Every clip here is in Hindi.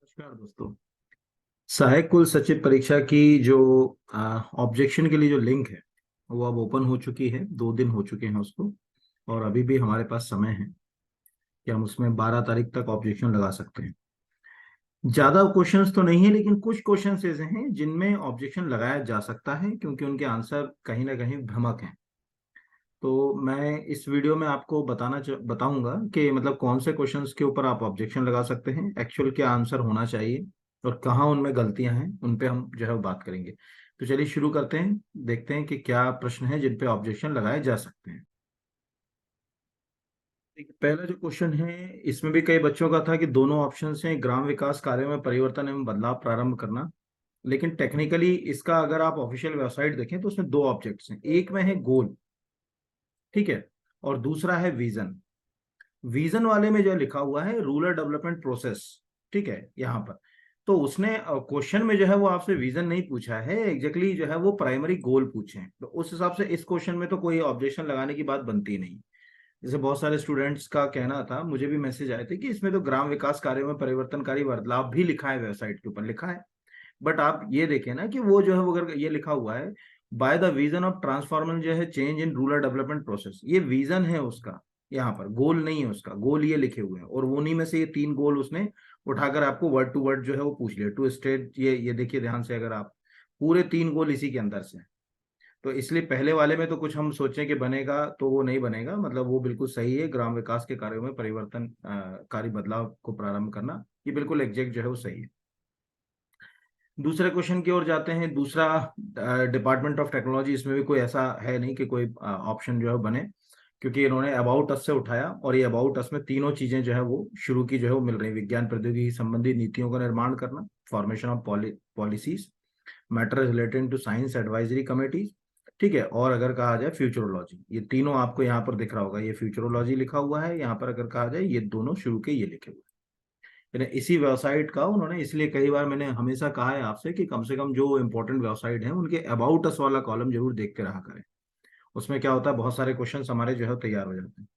नमस्कार दोस्तों। सहायक कुल सचिव परीक्षा की जो ऑब्जेक्शन के लिए जो लिंक है वो अब ओपन हो चुकी है। 2 दिन हो चुके हैं उसको, और अभी भी हमारे पास समय है कि हम उसमें 12 तारीख तक ऑब्जेक्शन लगा सकते हैं। ज्यादा क्वेश्चंस तो नहीं है, लेकिन कुछ क्वेश्चंस ऐसे हैं जिनमें ऑब्जेक्शन लगाया जा सकता है क्योंकि उनके आंसर कहीं ना कहीं भ्रामक हैं। तो मैं इस वीडियो में आपको बताऊंगा कि मतलब कौन से क्वेश्चंस के ऊपर आप ऑब्जेक्शन लगा सकते हैं, एक्चुअल क्या आंसर होना चाहिए और कहाँ उनमें गलतियां हैं, उन पे हम जो है वो बात करेंगे। तो चलिए शुरू करते हैं, देखते हैं कि क्या प्रश्न है जिन पे ऑब्जेक्शन लगाए जा सकते हैं। पहला जो क्वेश्चन है, इसमें भी कई बच्चों का था कि दोनों ऑप्शन हैं ग्राम विकास कार्यों में परिवर्तन एवं बदलाव प्रारंभ करना। लेकिन टेक्निकली इसका अगर आप ऑफिशियल वेबसाइट देखें तो उसमें 2 ऑब्जेक्ट्स हैं, एक में है गोल, ठीक है, और दूसरा है विजन। विजन वाले में जो लिखा हुआ है रूरल डेवलपमेंट प्रोसेस, ठीक है, यहाँ पर। तो उसने क्वेश्चन में जो है वो आपसे विजन नहीं पूछा है, एग्जैक्टली जो है वो प्राइमरी गोल पूछे हैं। तो उस हिसाब से इस क्वेश्चन में तो कोई ऑब्जेक्शन लगाने की बात बनती नहीं। जैसे बहुत सारे स्टूडेंट्स का कहना था, मुझे भी मैसेज आए थे कि इसमें तो ग्राम विकास कार्यों में परिवर्तनकारी बदलाव भी लिखा है, वेबसाइट के ऊपर लिखा है। बट आप ये देखें ना कि वो जो है वो अगर ये लिखा हुआ है by the vision of transformer जो है change in rural development process, ये विजन है उसका, यहाँ पर गोल नहीं है उसका। गोल ये लिखे हुए हैं और वो उन्हीं में से ये 3 गोल उसने उठाकर आपको वर्ड टू वर्ड जो है वो पूछ लिया टू स्टेट। ये देखिए ध्यान से, अगर आप पूरे 3 गोल इसी के अंदर से हैं। तो इसलिए पहले वाले में तो कुछ हम सोचें कि बनेगा तो वो नहीं बनेगा, मतलब वो बिल्कुल सही है। ग्राम विकास के कार्यों में परिवर्तन कारी बदलाव को प्रारंभ करना, ये बिल्कुल एग्जैक्ट जो है वो सही है। दूसरे क्वेश्चन की ओर जाते हैं। दूसरा, डिपार्टमेंट ऑफ टेक्नोलॉजी, इसमें भी कोई ऐसा है नहीं कि कोई ऑप्शन जो है बने, क्योंकि इन्होंने अबाउट अस से उठाया और ये अबाउट अस में तीनों चीजें जो है वो शुरू की जो है वो मिल रही। विज्ञान प्रौद्योगिकी संबंधी नीतियों का निर्माण करना, formation of policies, matter related to science advisory committees, ठीक है, और अगर कहा जाए फ्यूचरोलॉजी, ये तीनों आपको यहाँ पर दिख रहा होगा। ये फ्यूचरोलॉजी लिखा हुआ है यहाँ पर, अगर कहा जाए ये दोनों शुरू के ये लिखे हुए हैं। यानी इसी वेबसाइट का उन्होंने, इसलिए कई बार मैंने हमेशा कहा है आपसे कि कम से कम जो इंपॉर्टेंट वेबसाइट है उनके अबाउट अस वाला कॉलम जरूर देख के रहा करें। उसमें क्या होता है, बहुत सारे क्वेश्चन हमारे जो है तैयार हो जाते हैं।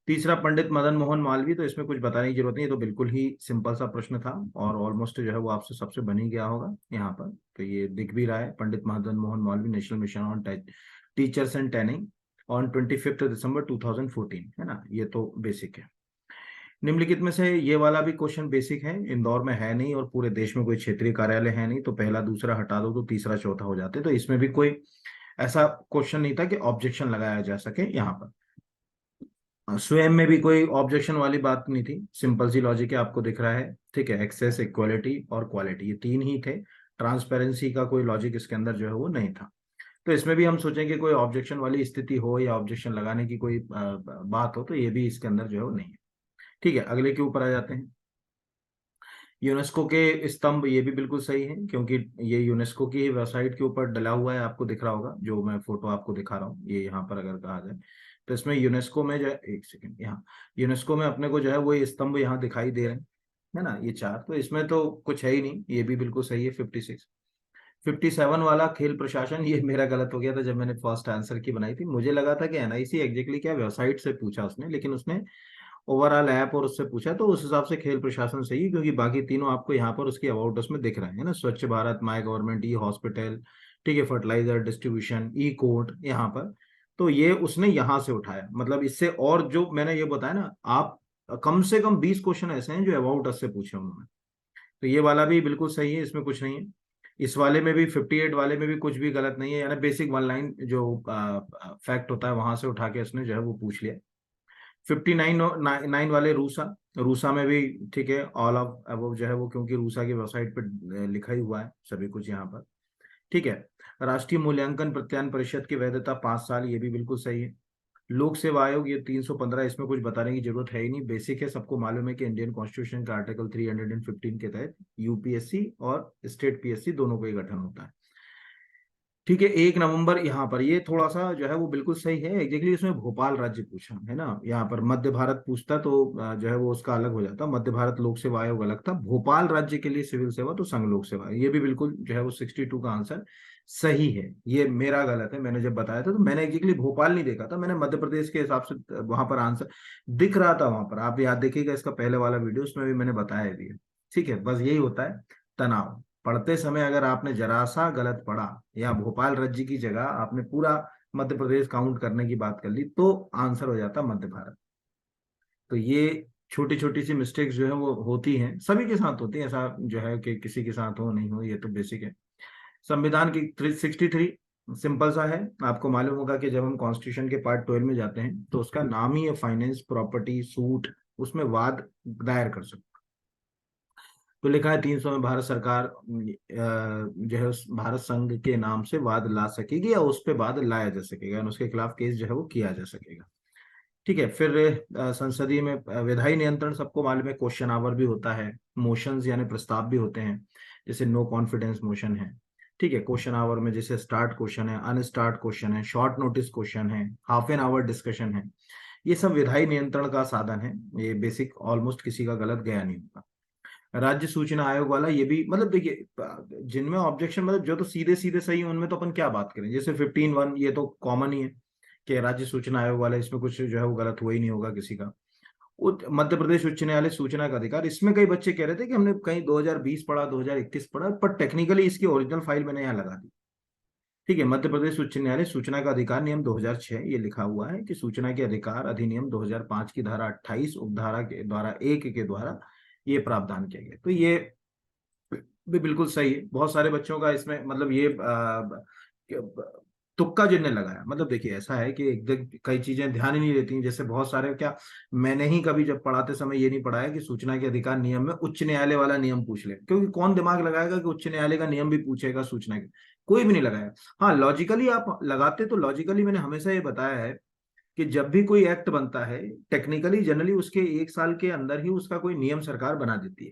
तीसरा, पंडित मदन मोहन मालवीय, तो इसमें कुछ बताने की जरूरत नहीं, ये तो बिल्कुल ही सिंपल सा प्रश्न था और ऑलमोस्ट जो है वो आपसे सबसे बन ही गया होगा यहाँ पर। तो ये दिख भी रहा है, Pandit Madan Mohan Malaviya national mission on teachers and training on 25 December 2014, है ना, ये तो बेसिक है। निम्नलिखित में से ये वाला भी क्वेश्चन बेसिक है, इंदौर में है नहीं और पूरे देश में कोई क्षेत्रीय कार्यालय है नहीं, तो पहला दूसरा हटा दो तो तीसरा चौथा हो जाते। तो इसमें भी कोई ऐसा क्वेश्चन नहीं था कि ऑब्जेक्शन लगाया जा सके यहाँ पर। स्वयं में भी कोई ऑब्जेक्शन वाली बात नहीं थी, सिंपल सी लॉजिक है, आपको दिख रहा है, ठीक है। एक्सेस, इक्वालिटी और क्वालिटी, ये तीन ही थे। ट्रांसपेरेंसी का कोई लॉजिक इसके अंदर जो है वो नहीं था। तो इसमें भी हम सोचें कि कोई ऑब्जेक्शन वाली स्थिति हो या ऑब्जेक्शन लगाने की कोई बात हो, तो ये भी इसके अंदर जो है वो नहीं है। ठीक है, अगले के ऊपर आ जाते हैं। यूनेस्को के स्तंभ, ये भी बिल्कुल सही है क्योंकि ये यूनेस्को की वेबसाइट के ऊपर डला हुआ है, आपको दिख रहा होगा जो मैं फोटो आपको दिखा रहा हूँ, ये यहाँ पर अगर कहा जाए तो इसमें यूनेस्को में जो है, एक सेकंड, यहाँ यूनेस्को में अपने को जो है वो ये स्तंभ यहाँ दिखाई दे रहे हैं, है ना, ये 4। तो इसमें तो कुछ है ही नहीं, ये भी बिल्कुल सही है। 56, 57 वाला खेल प्रशासन, ये मेरा गलत हो गया था जब मैंने फर्स्ट आंसर की बनाई थी। मुझे लगा था कि एनआईसी एग्जैक्टली क्या वेबसाइट से पूछा उसने, लेकिन उसने ओवरऑल ऐप और उससे पूछा, तो उस हिसाब से खेल प्रशासन सही है क्योंकि बाकी तीनों आपको यहाँ पर उसकी अबाउट उसमें दिख रहे हैं ना, स्वच्छ Bharat, my government, E hospital, ठीक है, फर्टिलाइजर डिस्ट्रीब्यूशन, ई कोर्ट यहाँ पर। तो ये उसने यहाँ से उठाया, मतलब इससे, और जो मैंने ये बताया ना, आप कम से कम 20 क्वेश्चन ऐसे हैं जो अबाउट अस से पूछे उन्होंने। तो ये वाला भी बिल्कुल सही है, इसमें कुछ नहीं है। इस वाले में भी 58 वाले में भी कुछ भी गलत नहीं है, यानी बेसिक 1 लाइन जो फैक्ट होता है वहां से उठा के उसने जो है वो पूछ लिया। 59 9 वाले रूसा, रूसा में भी ठीक है, ऑल ऑफ अबव जो है वो, क्योंकि रूसा की वेबसाइट पर लिखा ही हुआ है सभी कुछ यहाँ पर, ठीक है। राष्ट्रीय मूल्यांकन प्रत्यायन परिषद की वैधता 5 साल, ये भी बिल्कुल सही है। लोक सेवा आयोग, ये 315, इसमें कुछ बताने की जरूरत है ही नहीं, बेसिक है, सबको मालूम है कि इंडियन कॉन्स्टिट्यूशन का आर्टिकल 315 के तहत यूपीएससी और स्टेट पीएससी दोनों का ही गठन होता है, ठीक है। 1 नवंबर, यहाँ पर ये थोड़ा सा जो है वो बिल्कुल सही है, एग्जैक्टली इसमें भोपाल राज्य पूछा है ना, यहाँ पर मध्य भारत पूछता तो जो है वो उसका अलग हो जाता, मध्य भारत लोक सेवा आयोग अलग था, भोपाल राज्य के लिए सिविल सेवा तो संघ लोक सेवा, ये भी बिल्कुल जो है वो 62 का आंसर सही है। ये मेरा गलत है, मैंने जब बताया था तो मैंने एग्जैक्टली भोपाल नहीं देखा था, मैंने मध्य प्रदेश के हिसाब से वहां पर आंसर दिख रहा था, वहां पर आप याद देखिएगा इसका पहले वाला वीडियो, उसमें भी मैंने बताया भी है। ठीक है, बस यही होता है तनाव। पढ़ते समय अगर आपने जरा सा गलत पढ़ा या भोपाल राज्य की जगह आपने पूरा मध्य प्रदेश काउंट करने की बात कर ली तो आंसर हो जाता मध्य भारत। तो ये छोटी छोटी सी मिस्टेक्स जो है वो होती हैं, सभी के साथ होती है, ऐसा जो है कि किसी के साथ हो नहीं हो, ये तो बेसिक है। संविधान की 363 सिंपल सा है, आपको मालूम होगा कि जब हम कॉन्स्टिट्यूशन के पार्ट 12 में जाते हैं तो उसका नाम ही है फाइनेंस प्रॉपर्टी सूट, उसमें वाद दायर कर सकते। तो लिखा है 300 में भारत सरकार जो है उस भारत संघ के नाम से वाद ला सकेगी या उस पे वाद लाया जा सकेगा, और उसके खिलाफ केस जो है वो किया जा सकेगा। ठीक है, फिर संसदीय में विधायी नियंत्रण सबको मालूम है, क्वेश्चन आवर भी होता है, मोशंस यानी प्रस्ताव भी होते हैं, जैसे नो कॉन्फिडेंस मोशन है। ठीक है, क्वेश्चन आवर में जैसे स्टार्ट क्वेश्चन है, अनस्टार्ट क्वेश्चन है, शॉर्ट नोटिस क्वेश्चन है, हाफ एन आवर डिस्कशन है, ये सब विधायी नियंत्रण का साधन है। ये बेसिक ऑलमोस्ट किसी का गलत गया नहीं होगा। राज्य सूचना आयोग वाला ये भी, मतलब देखिए जिनमें ऑब्जेक्शन, मतलब जो तो सीधे सीधे सही है उनमें तो अपन क्या बात करें, जैसे 15(1) ये तो कॉमन ही है कि राज्य सूचना आयोग वाला, इसमें कुछ जो है वो गलत हुआ ही नहीं होगा किसी का। मध्य प्रदेश उच्च न्यायालय सूचना का अधिकार, इसमें कई बच्चे कह रहे थे कि हमने कहीं 2020 पढ़ा 2021 पढ़ा, पर टेक्निकली इसकी ओरिजिनल फाइल मैंने यहाँ लगा दी। ठीक है, मध्य प्रदेश उच्च न्यायालय सूचना का अधिकार नियम 2006 ये लिखा हुआ है कि सूचना के अधिकार अधिनियम 2005 की धारा 28 उपधारा के द्वारा 1 के द्वारा ये प्रावधान किया गया। तो ये भी बिल्कुल सही है। बहुत सारे बच्चों का इसमें मतलब ये तुक्का जिनने लगाया, मतलब देखिए ऐसा है कि एकदम कई चीजें ध्यान ही नहीं देती, जैसे बहुत सारे क्या, मैंने ही कभी जब पढ़ाते समय ये नहीं पढ़ाया कि सूचना के अधिकार नियम में उच्च न्यायालय वाला नियम पूछ ले, क्योंकि कौन दिमाग लगाएगा कि उच्च न्यायालय का नियम भी पूछेगा सूचना के, कोई भी नहीं लगाया। हाँ लॉजिकली आप लगाते, तो लॉजिकली मैंने हमेशा ये बताया है कि जब भी कोई एक्ट बनता है टेक्निकली जनरली उसके 1 साल के अंदर ही उसका कोई नियम सरकार बना देती है,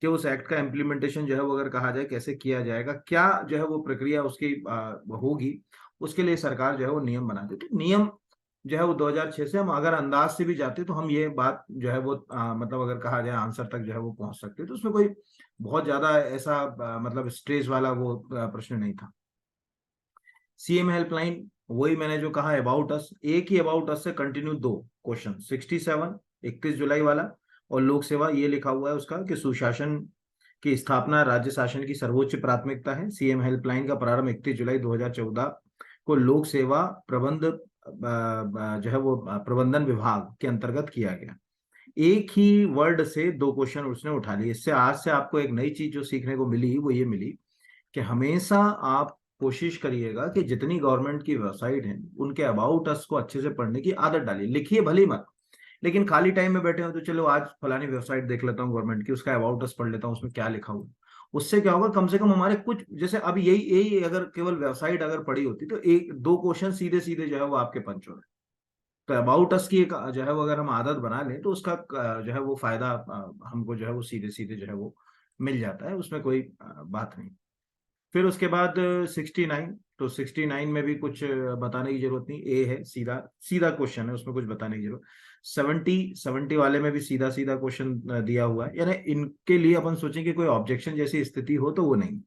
कि उस एक्ट का इम्प्लीमेंटेशन जो है वो अगर कहा जाए कैसे किया जाएगा, क्या जो है वो प्रक्रिया उसकी होगी, उसके लिए सरकार जो है वो नियम बना देती है। नियम जो है वो 2006 से हम अगर अंदाज से भी जाते तो हम ये बात जो है वो मतलब अगर कहा जाए आंसर तक जो है वो पहुंच सकते, तो उसमें कोई बहुत ज्यादा ऐसा मतलब स्ट्रेस वाला वो प्रश्न नहीं था। सीएम हेल्पलाइन, वही मैंने जो कहा अबाउट अस, एक ही अबाउट अस से कंटिन्यू दो क्वेश्चन, 67 31 जुलाई वाला, और लोक सेवा ये लिखा हुआ है उसका कि सुशासन की स्थापना राज्य शासन की सर्वोच्च प्राथमिकता है। सीएम हेल्पलाइन का प्रारंभ 31 जुलाई 2014 को लोक सेवा प्रबंध जो है वो प्रबंधन विभाग के अंतर्गत किया गया। एक ही वर्ड से दो क्वेश्चन उसने उठा लिए। इससे आज से आपको एक नई चीज जो सीखने को मिली वो ये मिली कि हमेशा आप कोशिश करिएगा कि जितनी गवर्नमेंट की वेबसाइट है उनके अबाउट अस को अच्छे से पढ़ने की आदत डालिए, लिखिए भली मत, लेकिन खाली टाइम में बैठे हो तो चलो आज फलानी वेबसाइट देख लेता हूँ गवर्नमेंट की, उसका अबाउट अस पढ़ लेता हूँ उसमें क्या लिखा हुआ। उससे क्या होगा, कम से कम हमारे कुछ, जैसे अब यही यही अगर केवल वेबसाइट अगर पढ़ी होती तो एक दो क्वेश्चन सीधे सीधे जो है वो आपके पंच हो रहे। तो अबाउट अस की एक जो है वो अगर हम आदत बना लें तो उसका जो है वो फायदा हमको जो है वो सीधे सीधे जो है वो मिल जाता है, उसमें कोई बात नहीं। फिर उसके बाद 69, तो 69 में भी कुछ बताने की जरूरत नहीं, ए है, सीधा सीधा क्वेश्चन है, उसमें कुछ बताने की जरूरत। 70 वाले में भी सीधा सीधा क्वेश्चन दिया हुआ है, यानी इनके लिए अपन सोचें कि कोई ऑब्जेक्शन जैसी स्थिति हो तो वो नहीं।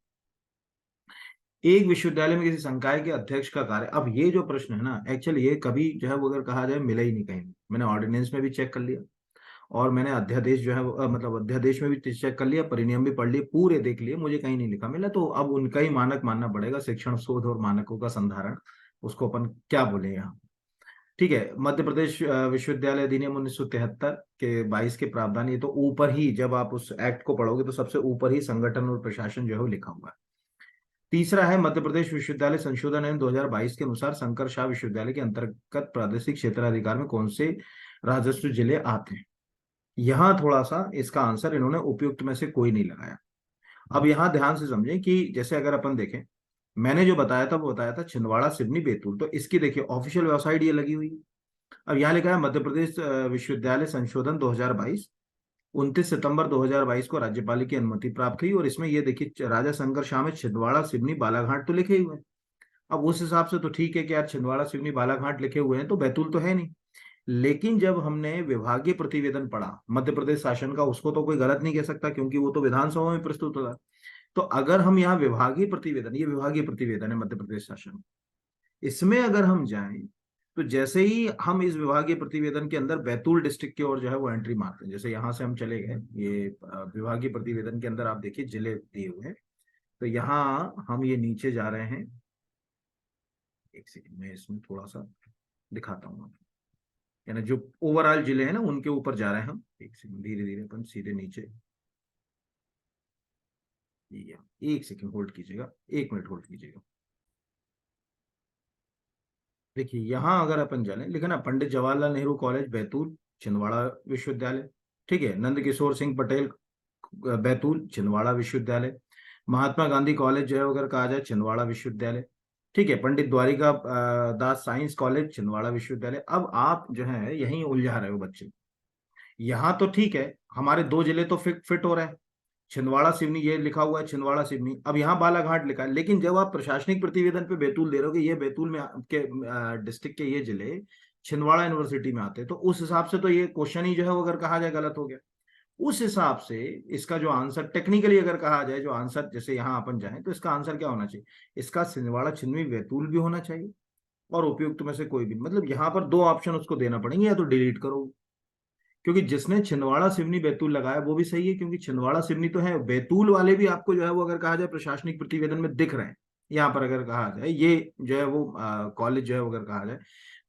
एक विश्वविद्यालय में किसी संकाय के अध्यक्ष का कार्य, अब ये जो प्रश्न है ना एक्चुअली ये कभी जो है वो अगर कहा जाए मिला ही नहीं कहीं। मैंने ऑर्डिनेंस में भी चेक कर लिया और मैंने अध्यादेश जो है मतलब अध्यादेश में भी चेक कर लिया, परिनियम भी पढ़ लिए, पूरे देख लिए, मुझे कहीं नहीं लिखा मिला, तो अब उनका ही मानक मानना पड़ेगा, शिक्षण शोध और मानकों का संधारण, उसको अपन क्या बोले यहाँ। ठीक है, मध्य प्रदेश विश्वविद्यालय अधिनियम 1973 के 22 के प्रावधान, ये तो ऊपर ही जब आप उस एक्ट को पढ़ोगे तो सबसे ऊपर ही संगठन और प्रशासन जो है वो लिखा हुआ है। तीसरा है मध्य प्रदेश विश्वविद्यालय संशोधन आयन 2022 के अनुसार शंकर शाह विश्वविद्यालय के अंतर्गत प्रादेशिक क्षेत्राधिकार में कौन से राजस्व जिले आते हैं। यहां थोड़ा सा इसका आंसर इन्होंने उपयुक्त में से कोई नहीं लगाया। अब यहां ध्यान से समझें कि जैसे अगर अपन देखें, मैंने जो बताया था वो बताया था छिंदवाड़ा सिवनी बैतूल, तो इसकी देखिए ऑफिशियल वेबसाइट ये लगी हुई है। अब यहाँ लिखा है मध्य प्रदेश विश्वविद्यालय संशोधन 2022, 29 सितंबर 2022 को राज्यपाल की अनुमति प्राप्त हुई, और इसमें ये देखिए राजा शंकर शाह में छिंदवाड़ा सिवनी बालाघाट तो लिखे हुए हैं। अब उस हिसाब से तो ठीक है कि यार छिंदवाड़ा सिवनी बालाघाट लिखे हुए हैं तो बैतूल तो है नहीं, लेकिन जब हमने विभागीय प्रतिवेदन पढ़ा मध्य प्रदेश शासन का, उसको तो कोई गलत नहीं कह सकता क्योंकि वो तो विधानसभा में प्रस्तुत होता। तो अगर हम यहाँ विभागीय प्रतिवेदन, ये विभागीय प्रतिवेदन है मध्य प्रदेश शासन, इसमें अगर हम जाएं तो जैसे ही हम इस विभागीय प्रतिवेदन के अंदर बैतूल डिस्ट्रिक्ट की ओर जो है वो एंट्री मारते हैं, जैसे यहाँ से हम चले गए, ये विभागीय प्रतिवेदन के अंदर आप देखिए जिले दिए हुए हैं, तो यहाँ हम ये नीचे जा रहे हैं। एक सेकंड में इसमें थोड़ा सा दिखाता हूँ, यानी जो ओवरऑल जिले हैं ना उनके ऊपर जा रहे हैं हम। एक सेकंड, धीरे धीरे अपन सीधे नीचे, या एक सेकंड होल्ड कीजिएगा, 1 मिनट होल्ड कीजिएगा। देखिए यहाँ अगर अपन जाने, लिखा ना पंडित जवाहरलाल नेहरू कॉलेज बैतूल छिंदवाड़ा विश्वविद्यालय, ठीक है, नंद किशोर सिंह पटेल बैतूल छिंदवाड़ा विश्वविद्यालय, महात्मा गांधी कॉलेज जो है अगर कहा जाए छिंदवाड़ा विश्वविद्यालय, ठीक है, पंडित द्वारिका दास साइंस कॉलेज छिंदवाड़ा विश्वविद्यालय। अब आप जो है यहीं उलझा रहे हो बच्चे। यहाँ तो ठीक है, हमारे 2 जिले तो फिट फिट हो रहे हैं, छिंदवाड़ा सिवनी ये लिखा हुआ है, छिंदवाड़ा सिवनी, अब यहाँ बालाघाट लिखा है, लेकिन जब आप प्रशासनिक प्रतिवेदन पे बैतूल दे रहे हो कि ये बैतूल में के डिस्ट्रिक्ट के ये जिले छिंदवाड़ा यूनिवर्सिटी में आते हैं, तो उस हिसाब से तो ये क्वेश्चन ही जो है वो अगर कहा जाए गलत हो गया। उस हिसाब से इसका जो आंसर टेक्निकली अगर कहा जाए, जो आंसर जैसे यहाँ अपन जाए, तो इसका आंसर क्या होना चाहिए, इसका छिंदवाड़ा छिंदवी बैतूल भी होना चाहिए, और उपयुक्त में से कोई भी, मतलब यहाँ पर 2 ऑप्शन उसको देना पड़ेंगे, या तो डिलीट करो, क्योंकि जिसने छिंदवाड़ा सिवनी बैतूल लगाया वो भी सही है, क्योंकि छिंदवाड़ा सिवनी तो है, बैतूल वाले भी आपको जो है वो अगर कहा जाए प्रशासनिक प्रतिवेदन में दिख रहे हैं, यहाँ पर अगर कहा जाए ये जो है वो कॉलेज जो है वो अगर कहा जाए,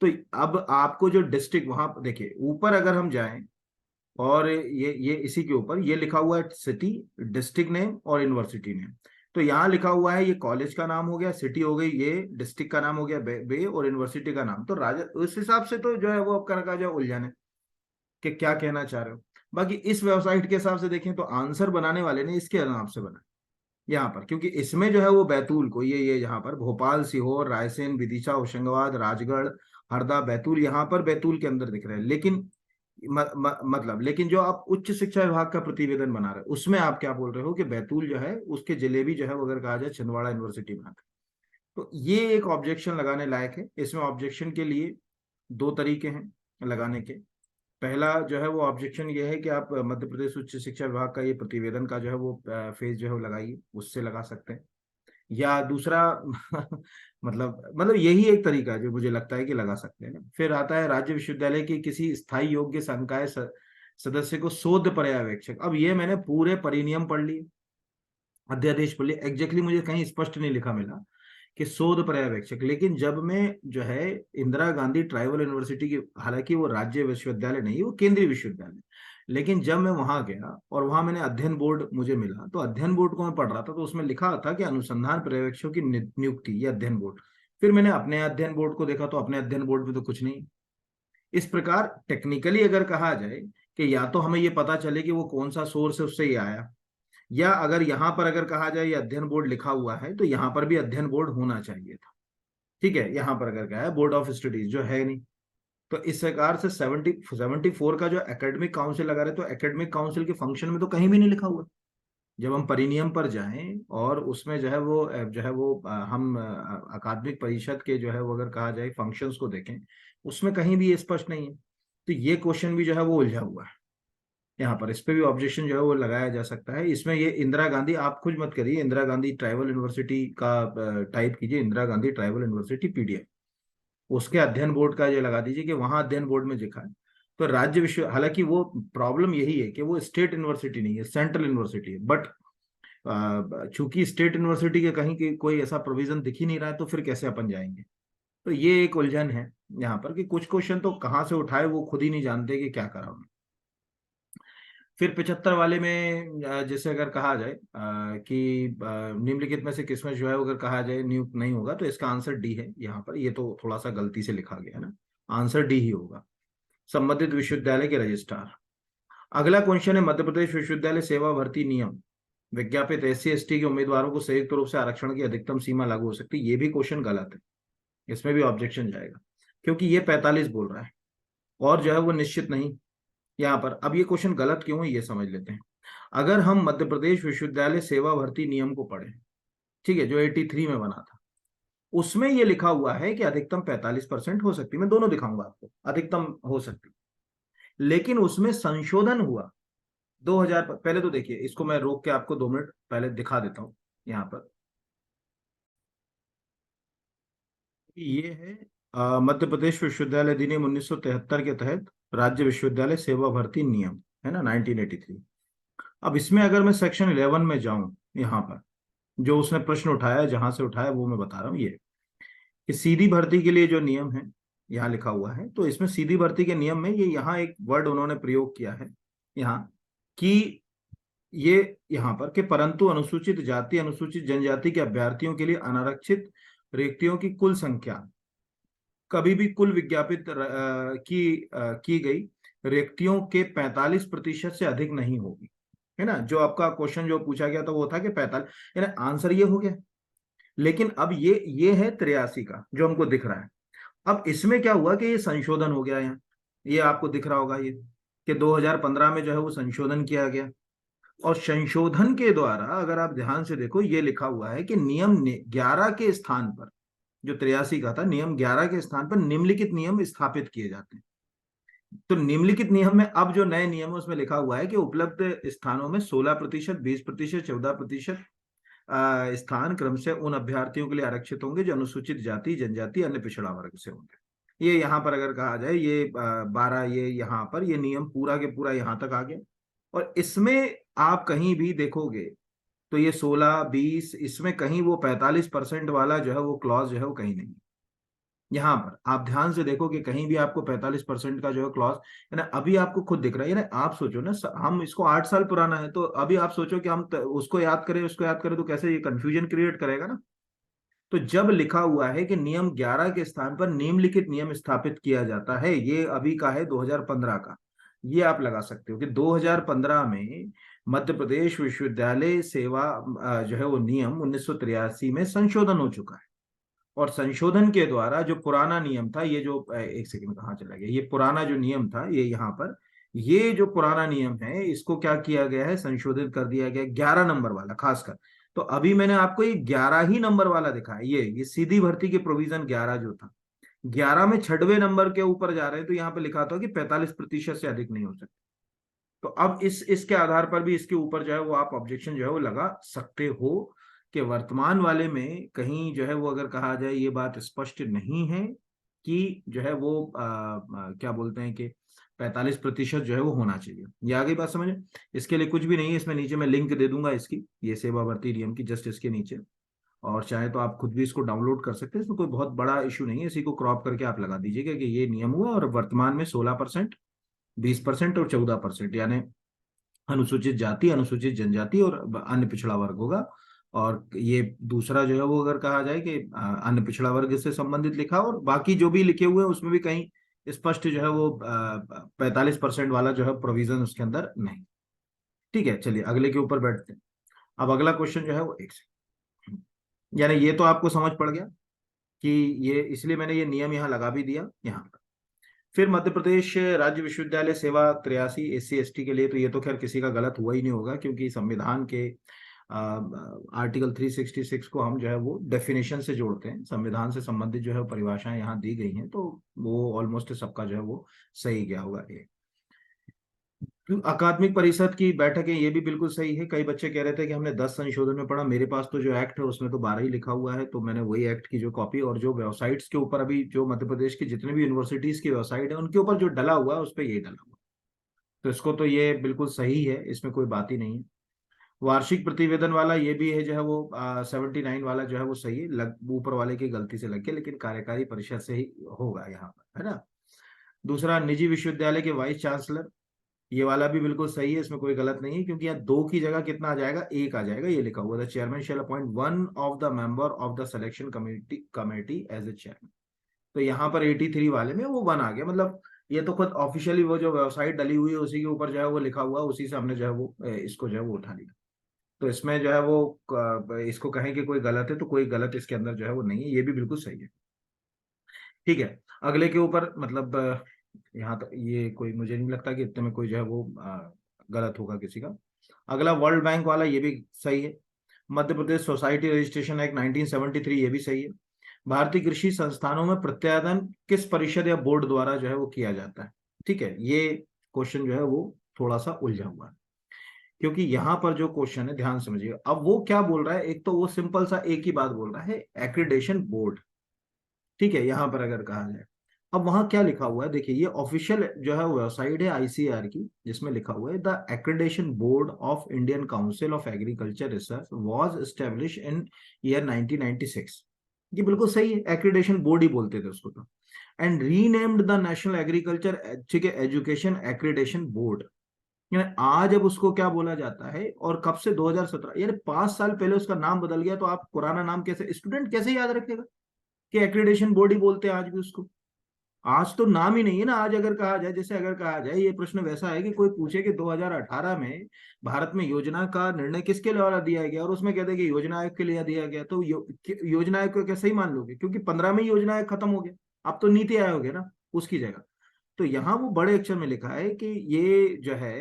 तो अब आपको जो डिस्ट्रिक्ट वहां देखिए ऊपर अगर हम जाएं, और ये इसी के ऊपर ये लिखा हुआ है सिटी, डिस्ट्रिक्ट नेम और यूनिवर्सिटी नेम, तो यहाँ लिखा हुआ है ये कॉलेज का नाम हो गया, सिटी हो गई, ये डिस्ट्रिक्ट का नाम हो गया बे और यूनिवर्सिटी का नाम, तो राजा उस हिसाब से तो जो है वो आपका कहा जाए उलझन है कि क्या कहना चाह रहे हो। बाकी इस वेबसाइट के हिसाब से देखें तो आंसर बनाने वाले ने इसके हिसाब से बना यहाँ पर, क्योंकि इसमें जो है वो बैतूल को ये यहाँ पर भोपाल, सीहोर, रायसेन, विदिशा, होशंगाबाद, राजगढ़, हरदा, बैतूल, यहाँ पर बैतूल के अंदर दिख रहे हैं, लेकिन मतलब लेकिन जो आप उच्च शिक्षा विभाग का प्रतिवेदन बना रहे हो उसमें आप क्या बोल रहे हो कि बैतूल जो है उसके जिले भी जो है वो अगर कहा जाए छिंदवाड़ा यूनिवर्सिटी में आता है। तो ये एक ऑब्जेक्शन लगाने लायक है। इसमें ऑब्जेक्शन के लिए 2 तरीके हैं लगाने के। पहला जो है वो ऑब्जेक्शन ये है कि आप मध्य प्रदेश उच्च शिक्षा विभाग का ये प्रतिवेदन का जो है वो फेज जो है वो लगाइए, उससे लगा सकते हैं। या दूसरा मतलब यही एक तरीका है जो मुझे लगता है कि लगा सकते हैं ना। फिर आता है राज्य विश्वविद्यालय की किसी स्थायी योग्य संकाय सदस्य को शोध पर्यवेक्षक। अब ये मैंने पूरे परिनियम पढ़ लिए, अध्यादेश पढ़ लिए, एग्जैक्टली मुझे कहीं स्पष्ट नहीं लिखा मिला कि शोध पर्यवेक्षक, लेकिन जब मैं जो है इंदिरा गांधी ट्राइबल यूनिवर्सिटी की, हालांकि वो राज्य विश्वविद्यालय नहीं, वो केंद्रीय विश्वविद्यालय, लेकिन जब मैं वहां गया और वहां मैंने अध्ययन बोर्ड मुझे मिला, तो अध्ययन बोर्ड को मैं पढ़ रहा था, तो उसमें लिखा था कि अनुसंधान पर्यवेक्षकों की नियुक्ति, ये अध्ययन बोर्ड। फिर मैंने अपने अध्ययन बोर्ड को देखा, तो अपने अध्ययन बोर्ड में तो कुछ नहीं। इस प्रकार टेक्निकली अगर कहा जाए कि या तो हमें ये पता चले कि वो कौन सा सोर्स है उससे ये आया, या अगर यहाँ पर अगर कहा जाए ये अध्ययन बोर्ड लिखा हुआ है तो यहाँ पर भी अध्ययन बोर्ड होना चाहिए था, ठीक है। यहाँ पर अगर कहा है बोर्ड ऑफ स्टडीज, जो है नहीं, तो इस प्रकार से 74 का जो एकेडमिक काउंसिल लगा रहे, तो एकेडमिक काउंसिल के फंक्शन में तो कहीं भी नहीं लिखा हुआ। जब हम परिनियम पर जाएं और उसमें जो है वो हम अकादमिक परिषद के जो है वो अगर कहा जाए फंक्शंस को देखें, उसमें कहीं भी ये स्पष्ट नहीं है। तो ये क्वेश्चन भी जो है वो उलझा हुआ है यहाँ पर। इस पे भी ऑब्जेक्शन जो है वो लगाया जा सकता है। इसमें ये इंदिरा गांधी आप खुद मत करिए, इंदिरा गांधी ट्राइबल यूनिवर्सिटी का टाइप कीजिए, Indira Gandhi tribal university PDF, उसके अध्ययन बोर्ड का ये लगा दीजिए कि वहां अध्ययन बोर्ड में लिखा है। तो राज्य विश्व, हालांकि वो प्रॉब्लम यही है कि वो स्टेट यूनिवर्सिटी नहीं है, सेंट्रल यूनिवर्सिटी है, बट चूंकि स्टेट यूनिवर्सिटी के कहीं की कोई ऐसा प्रोविजन दिख ही नहीं रहा है, तो फिर कैसे अपन जाएंगे। तो ये एक उलझन है यहाँ पर कि कुछ क्वेश्चन तो कहाँ से उठाए वो खुद ही नहीं जानते कि क्या करा उन्होंने। फिर 75 वाले में जैसे अगर कहा जाए कि निम्नलिखित में से किसमें जो है अगर कहा जाए नियुक्त नहीं होगा, तो इसका आंसर डी है। यहाँ पर ये तो थोड़ा सा गलती से लिखा गया है ना, आंसर डी ही होगा, संबंधित विश्वविद्यालय के रजिस्ट्रार। अगला क्वेश्चन है मध्य प्रदेश विश्वविद्यालय सेवा भर्ती नियम, विज्ञापित SC ST के उम्मीदवारों को संयुक्त रूप से आरक्षण की अधिकतम सीमा लागू हो सकती है। ये भी क्वेश्चन गलत है, इसमें भी ऑब्जेक्शन जाएगा, क्योंकि ये 45 बोल रहा है और जो है वो निश्चित नहीं यहाँ पर। अब ये क्वेश्चन गलत क्यों है ये समझ लेते हैं। अगर हम मध्य प्रदेश विश्वविद्यालय सेवा भर्ती नियम को पढ़ें, ठीक है, जो 83 में बना था, उसमें ये लिखा हुआ है कि अधिकतम 45% हो सकती है। मैं दोनों दिखाऊंगा आपको, अधिकतम हो सकती, लेकिन उसमें संशोधन हुआ 2000। पहले तो देखिए, इसको मैं रोक के आपको 2 मिनट पहले दिखा देता हूं यहाँ पर। ये है मध्य प्रदेश विश्वविद्यालय अधिनियम 1973 के तहत राज्य विश्वविद्यालय सेवा भर्ती नियम है ना, 1983। अब इसमें अगर मैं सेक्शन 11 में जाऊं, यहाँ पर जो उसने प्रश्न उठाया है, जहां से उठाया वो मैं बता रहा हूँ, ये कि सीधी भर्ती के लिए जो नियम है यहाँ लिखा हुआ है, तो इसमें सीधी भर्ती के नियम में ये यहाँ एक वर्ड उन्होंने प्रयोग किया है यहाँ, कि ये यहाँ पर कि परंतु अनुसूचित जाति अनुसूचित जनजाति के अभ्यर्थियों के लिए अनारक्षित रिक्तियों की कुल संख्या कभी भी कुल विज्ञापित की गई रिक्तियों के 45% से अधिक नहीं होगी, है ना। जो आपका क्वेश्चन जो पूछा गया था वो था कि 45, यानी आंसर ये हो गया। लेकिन अब ये है 83 का जो हमको दिख रहा है। अब इसमें क्या हुआ कि ये संशोधन हो गया यहाँ, ये आपको दिख रहा होगा ये कि 2015 में जो है वो संशोधन किया गया। और संशोधन के द्वारा अगर आप ध्यान से देखो, ये लिखा हुआ है कि नियम 11 के स्थान पर, जो 83 का था, नियम 11 के स्थान पर निम्नलिखित नियम स्थापित किए जाते हैं। तो निम्नलिखित नियम में अब जो नए नियम है उसमें लिखा हुआ है कि उपलब्ध स्थानों में 16%, 20%, 14% स्थान क्रम से उन अभ्यर्थियों के लिए आरक्षित होंगे जो अनुसूचित जाति जनजाति अन्य पिछड़ा वर्ग से होंगे। ये यहाँ पर अगर कहा जाए, ये 12, ये यहाँ पर ये नियम पूरा के पूरा यहाँ तक आ गया। और इसमें आप कहीं भी देखोगे तो ये 16, 20, इसमें कहीं वो 45% वाला जो है वो क्लॉज जो है वो कहीं नहीं। यहाँ पर आप ध्यान से देखो कि कहीं भी आपको 45% का जो है क्लॉज, है ना, अभी आपको खुद दिख रहा है। ना, आप सोचो ना, हम इसको 8 साल पुराना है, तो अभी आप सोचो कि हम उसको याद करें उसको याद करें, तो कैसे ये कंफ्यूजन क्रिएट करेगा ना। तो जब लिखा हुआ है कि नियम 11 के स्थान पर निम्नलिखित नियम स्थापित किया जाता है, ये अभी का है 2015 का, ये आप लगा सकते हो कि 2015 में मध्य प्रदेश विश्वविद्यालय सेवा जो है वो नियम 1983 में संशोधन हो चुका है। और संशोधन के द्वारा जो पुराना नियम था, ये जो एक सेकंड कहाँ चला गया, ये पुराना जो नियम था, ये यहाँ पर, ये जो पुराना नियम है इसको क्या किया गया है, संशोधित कर दिया गया 11 नंबर वाला खासकर। तो अभी मैंने आपको ये 11 ही नंबर वाला दिखा है, ये सीधी भर्ती के प्रोविजन 11 जो था, 11 में 6वें नंबर के ऊपर जा रहे हैं, तो यहाँ पे लिखा था कि 45% से अधिक नहीं हो सकते। तो अब इसके आधार पर भी इसके ऊपर जो है वो आप ऑब्जेक्शन जो है वो लगा सकते हो कि वर्तमान वाले में कहीं जो है वो अगर कहा जाए, ये बात स्पष्ट नहीं है कि जो है वो क्या बोलते हैं कि 45% जो है वो होना चाहिए। ये आ गई बात समझ में। इसके लिए कुछ भी नहीं है, इसमें नीचे मैं लिंक दे दूंगा इसकी, ये सेवा भर्ती नियम की, जस्ट इसके नीचे। और चाहे तो आप खुद भी इसको डाउनलोड कर सकते हैं, इसमें कोई बहुत बड़ा इशू नहीं है, इसी को क्रॉप करके आप लगा दीजिएगा कि ये नियम हुआ और वर्तमान में 16%, 20% और 14%, यानी अनुसूचित जाति अनुसूचित जनजाति और अन्य पिछड़ा वर्ग होगा। और ये दूसरा जो है वो अगर कहा जाए कि अन्य पिछड़ा वर्ग से संबंधित लिखा, और बाकी जो भी लिखे हुए हैं उसमें भी कहीं स्पष्ट जो है वो 45% वाला जो है प्रोविजन उसके अंदर नहीं। ठीक है, चलिए अगले के ऊपर बैठते हैं। अब अगला क्वेश्चन जो है वो एक से, यानी ये तो आपको समझ पड़ गया कि ये, इसलिए मैंने ये नियम यहाँ लगा भी दिया यहाँ पर। फिर मध्य प्रदेश राज्य विश्वविद्यालय सेवा 83 SC ST के लिए, तो ये तो खैर किसी का गलत हुआ ही नहीं होगा, क्योंकि संविधान के आर्टिकल 366 को हम जो है वो डेफिनेशन से जोड़ते हैं, संविधान से संबंधित जो है परिभाषाएं यहाँ दी गई हैं, तो वो ऑलमोस्ट सबका जो है वो सही गया होगा। ये अकादमिक परिषद की बैठक है, ये भी बिल्कुल सही है। कई बच्चे कह रहे थे कि हमने 10 संशोधन में पढ़ा, मेरे पास तो जो एक्ट है उसमें तो 12 ही लिखा हुआ है, तो मैंने वही एक्ट की जो कॉपी, और जो वेबसाइट्स के ऊपर अभी जो मध्य प्रदेश की जितने भी यूनिवर्सिटीज की वेबसाइट है उनके ऊपर जो डला हुआ है उस पर ये डला हुआ, तो इसको तो ये बिल्कुल सही है, इसमें कोई बात ही नहीं है। वार्षिक प्रतिवेदन वाला ये भी है जो है वो 79 वाला जो है वो सही है, ऊपर वाले की गलती से लग गया, लेकिन कार्यकारी परिषद से ही होगा यहाँ पर, है ना। दूसरा, निजी विश्वविद्यालय के वाइस चांसलर, ये वाला भी बिल्कुल सही है, इसमें कोई गलत नहीं है, क्योंकि यहाँ 2 की जगह कितना आ जाएगा, 1 आ जाएगा। ये लिखा हुआ था, chairman shall appoint one of the member of the selection committee as a chairman. तो यहाँ पर 83 वाले में वो 1 आ गया, मतलब ये तो खुद ऑफिशियली वो जो वेबसाइट डली हुई है उसी के ऊपर जो है वो लिखा हुआ, उसी से हमने जो है वो इसको जो है वो उठा लिया। तो इसमें जो है वो इसको कहें कि कोई गलत है, तो कोई गलत इसके अंदर जो है वो नहीं है, ये भी बिल्कुल सही है। ठीक है, अगले के ऊपर मतलब यहाँ तक ये कोई, मुझे नहीं लगता कि इतने में कोई जो है वो गलत होगा किसी का। अगला वर्ल्ड बैंक वाला, ये भी सही है। Madhya Pradesh society registration act 1973, ये भी सही है। भारतीय कृषि संस्थानों में प्रत्यायन किस परिषद या बोर्ड द्वारा जो है वो किया जाता है। ठीक है, ये क्वेश्चन जो है वो थोड़ा सा उलझा हुआ है, क्योंकि यहाँ पर जो क्वेश्चन है ध्यान समझिएगा। अब वो क्या बोल रहा है, एक तो वो सिंपल सा एक ही बात बोल रहा है, एक्रीडेशन बोर्ड। ठीक है, यहाँ पर अगर कहा जाए, अब वहां क्या लिखा हुआ है देखिए, ये ऑफिशियल जो है वेबसाइट है आईसीआर की, जिसमें लिखा हुआ है the accreditation board of Indian council of agriculture research was establish in year 1996। ये बिल्कुल सही है, एक्रेडिटेशन बोर्ड ही बोलते थे उसको तो। And renamed the national agriculture, ठीक है, एजुकेशन एक्रेडिटेशन बोर्ड। यानी आज अब उसको क्या बोला जाता है, और कब से, 2017, यानी 5 साल पहले उसका नाम बदल गया, तो आप पुराना नाम कैसे, स्टूडेंट कैसे याद रखेगा कि एक्रेडिटेशन बोर्ड ही बोलते हैं आज भी उसको। आज तो नाम ही नहीं है ना। आज अगर कहा जाए, जैसे अगर कहा जाए, ये प्रश्न वैसा है कि कोई पूछे कि 2018 में भारत में योजना का निर्णय किसके द्वारा दिया गया, और उसमें कहते हैं कि योजना आयोग के लिए दिया गया, तो योजना आयोग को कैसे ही मान लोगे, क्योंकि 15 में ही योजना आयोग खत्म हो गया, अब तो नीति आयोग है ना उसकी जगह। तो यहाँ वो बड़े अक्षर में लिखा है कि ये जो है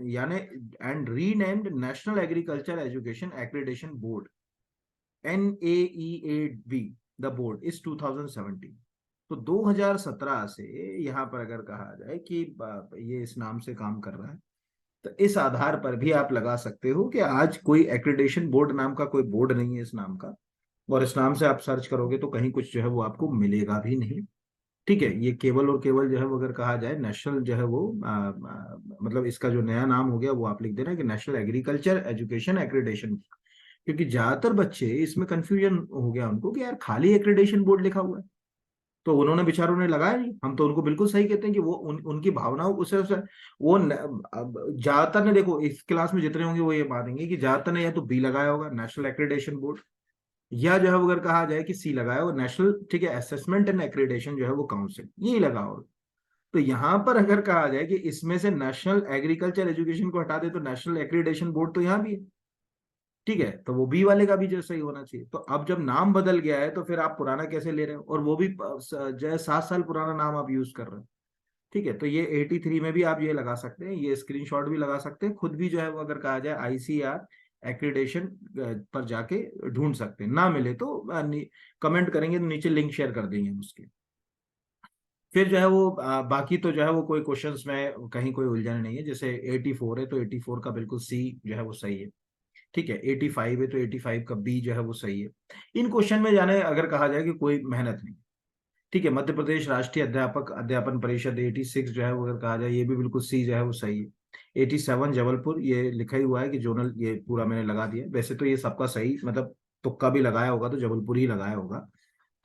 यानी and renamed national agriculture education accreditation board, NAEAB, the board is 2017। तो 2017 से यहाँ पर अगर कहा जाए कि ये इस नाम से काम कर रहा है, तो इस आधार पर भी आप लगा सकते हो कि आज कोई एक्रेडिटेशन बोर्ड नाम का कोई बोर्ड नहीं है इस नाम का, और इस नाम से आप सर्च करोगे तो कहीं कुछ जो है वो आपको मिलेगा भी नहीं। ठीक है, ये केवल और केवल जो है वो अगर कहा जाए नेशनल जो है वो मतलब इसका जो नया नाम हो गया वो आप लिख देना कि नेशनल एग्रीकल्चर एजुकेशन एक्रेडिटेशन। क्योंकि ज्यादातर बच्चे इसमें कंफ्यूजन हो गया उनको कि यार खाली एक्रेडिटेशन बोर्ड लिखा हुआ है, तो उन्होंने बेचारों ने लगाया नहीं। हम तो उनको बिल्कुल सही कहते हैं कि वो उनकी भावनाओं उसे वो ज्यादातर ने, देखो इस क्लास में जितने होंगे वो ये मानेंगे कि ज्यादातर ने या तो बी लगाया होगा, नेशनल एक्रेडिटेशन बोर्ड, या जो है वो अगर कहा जाए कि सी लगाया होगा, नेशनल, ठीक है, असेसमेंट एंड एक्रेडिटेशन जो है वो काउंसिल, यही लगा होगा। तो यहाँ पर अगर कहा जाए कि इसमें से नेशनल एग्रीकल्चर एजुकेशन को हटा दे तो नेशनल एक्रेडिटेशन बोर्ड तो यहाँ भी है। ठीक है, तो वो बी वाले का भी जो सही होना चाहिए। तो अब जब नाम बदल गया है तो फिर आप पुराना कैसे ले रहे हो, और वो भी जो है 7 साल पुराना नाम आप यूज कर रहे हो। ठीक है, तो ये 83 में भी आप ये लगा सकते हैं, ये स्क्रीनशॉट भी लगा सकते हैं, खुद भी जो है वो अगर कहा जाए आईसीआर एक्रेडिटेशन पर जाके ढूंढ सकते हैं, ना मिले तो कमेंट करेंगे तो नीचे लिंक शेयर कर देंगे हम उसके। फिर जो है वो बाकी तो जो है वो कोई क्वेश्चंस में कहीं कोई उलझन नहीं है। जैसे 84 है तो 84 का बिल्कुल सी जो है वो सही है। ठीक है, 85 है तो 85 का बी जो है वो सही है। इन क्वेश्चन में जाने अगर कहा जाए कि कोई मेहनत नहीं। ठीक है, मध्य प्रदेश राष्ट्रीय अध्यापक अध्यापन परिषद 86 जो है वो अगर कहा जाए, ये भी बिल्कुल सी जो है वो सही है। 87 जबलपुर, ये लिखा ही हुआ है कि जोनल, ये पूरा मैंने लगा दिया। वैसे तो ये सबका सही, मतलब तुक्का भी लगाया होगा तो जबलपुर ही लगाया होगा,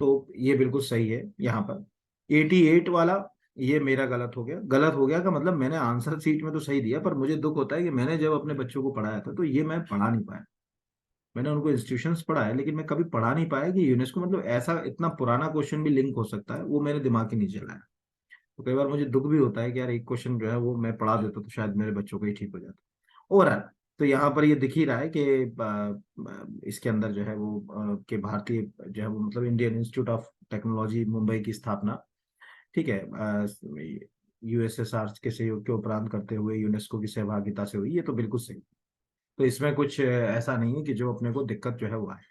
तो ये बिल्कुल सही है यहाँ पर। 88 वाला, ये मेरा गलत हो गया। गलत हो गया का मतलब मैंने आंसर सीट में तो सही दिया, पर मुझे दुख होता है कि मैंने जब अपने बच्चों को पढ़ाया था तो ये मैं पढ़ा नहीं पाया। मैंने उनको इंस्टीट्यूशंस पढ़ा है, लेकिन मैं कभी पढ़ा नहीं पाया कि यूनेस्को, मतलब ऐसा इतना पुराना क्वेश्चन भी लिंक हो सकता है, वो मेरे दिमाग के नीचे लाया। तो कई बार मुझे दुख भी होता है कि यार एक क्वेश्चन जो है वो मैं पढ़ा देता तो शायद मेरे बच्चों को ही ठीक हो जाता। ओवरऑल तो यहाँ पर ये दिख ही रहा है कि इसके अंदर जो है वो कि भारतीय जो है वो, मतलब Indian institute of technology Mumbai की स्थापना, ठीक है, यूएसएसआर के सहयोग के उपरांत करते हुए यूनेस्को की सहभागिता से हुई, ये तो बिल्कुल सही। तो इसमें कुछ ऐसा नहीं है कि जो अपने को दिक्कत जो है वो आए।